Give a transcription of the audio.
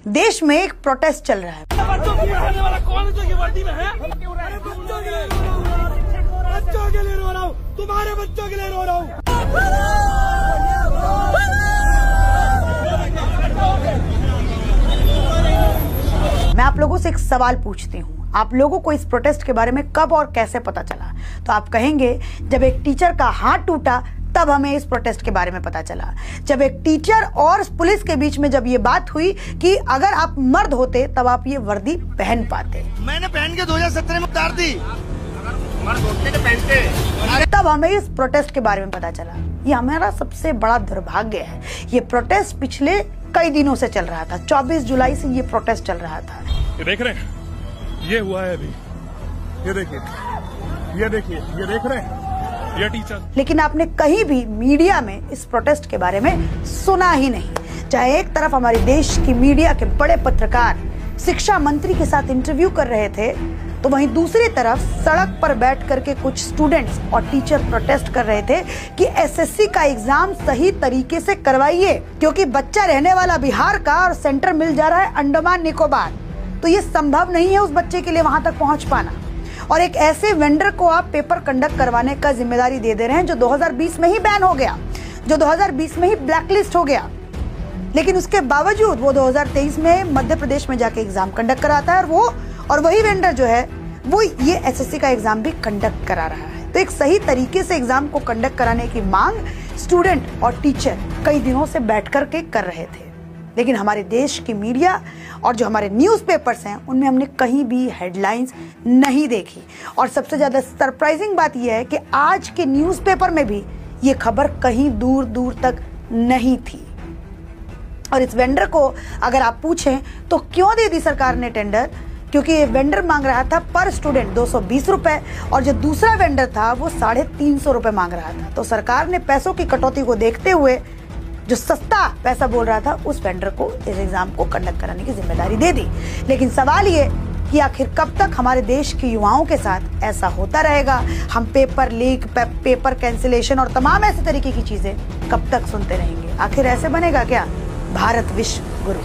देश में एक प्रोटेस्ट चल रहा है। बच्चों को पढ़ाने वाला कौन है जो ये वर्दी में है? बच्चों के लिए रो रहा हूँ, तुम्हारे बच्चों के लिए रो रहा हूँ। मैं आप लोगों से एक सवाल पूछती हूँ, आप लोगों को इस प्रोटेस्ट के बारे में कब और कैसे पता चला? तो आप कहेंगे जब एक टीचर का हाथ टूटा तब हमें इस प्रोटेस्ट के बारे में पता चला। जब एक टीचर और पुलिस के बीच में जब ये बात हुई कि अगर आप मर्द होते तब आप ये वर्दी पहन पाते। मैंने पहन के 2017 में उतार दी। मर्द होते तो पहनते। तब हमें इस प्रोटेस्ट के बारे में पता चला। ये हमारा सबसे बड़ा दुर्भाग्य है। ये प्रोटेस्ट पिछले कई दिनों से चल रहा था। 24 जुलाई से ये प्रोटेस्ट चल रहा था। ये देख रहे हैं, ये हुआ है अभी। ये देखिए, ये देखिए, ये देख रहे हैं, ये टीचर। लेकिन आपने कहीं भी मीडिया में इस प्रोटेस्ट के बारे में सुना ही नहीं। चाहे एक तरफ हमारे देश की मीडिया के बड़े पत्रकार शिक्षा मंत्री के साथ इंटरव्यू कर रहे थे, तो वहीं दूसरी तरफ सड़क पर बैठ करके कुछ स्टूडेंट्स और टीचर प्रोटेस्ट कर रहे थे कि एसएससी का एग्जाम सही तरीके से करवाइए, क्योंकि बच्चा रहने वाला बिहार का और सेंटर मिल जा रहा है अंडमान निकोबार, तो ये संभव नहीं है उस बच्चे के लिए वहां तक पहुंच पाना। और एक ऐसे वेंडर को आप पेपर कंडक्ट करवाने का जिम्मेदारी दे दे रहे हैं जो 2020 में ही बैन हो गया, जो 2020 में ही ब्लैकलिस्ट हो गया, लेकिन उसके बावजूद वो 2023 में मध्य प्रदेश में जाके एग्जाम कंडक्ट कराता है और वही वेंडर जो है वो ये एसएससी का एग्जाम भी कंडक्ट करा रहा है। तो एक सही तरीके से एग्जाम को कंडक्ट कराने की मांग स्टूडेंट और टीचर कई दिनों से बैठ करके कर रहे थे, लेकिन हमारे देश की मीडिया और जो हमारे न्यूज़पेपर्स हैं उनमें हमने कहीं भी हेडलाइंस नहीं देखी। और सबसे ज्यादा सरप्राइजिंग बात यह है कि आज के न्यूज़पेपर में भी ये खबर कहीं दूर दूर तक नहीं थी। और इस वेंडर को अगर आप पूछें तो क्यों दे दी सरकार ने टेंडर? क्योंकि ये वेंडर मांग रहा था पर स्टूडेंट 220 रुपए और जो दूसरा वेंडर था वो 350 रुपए मांग रहा था। तो सरकार ने पैसों की कटौती को देखते हुए जो सस्ता पैसा बोल रहा था उस वेंडर को इस एग्जाम को कंडक्ट कराने की जिम्मेदारी दे दी। लेकिन सवाल ये कि आखिर कब तक हमारे देश के युवाओं के साथ ऐसा होता रहेगा? हम पेपर लीक, पेपर कैंसिलेशन और तमाम ऐसे तरीके की चीजें कब तक सुनते रहेंगे? आखिर ऐसे बनेगा क्या भारत विश्व गुरु?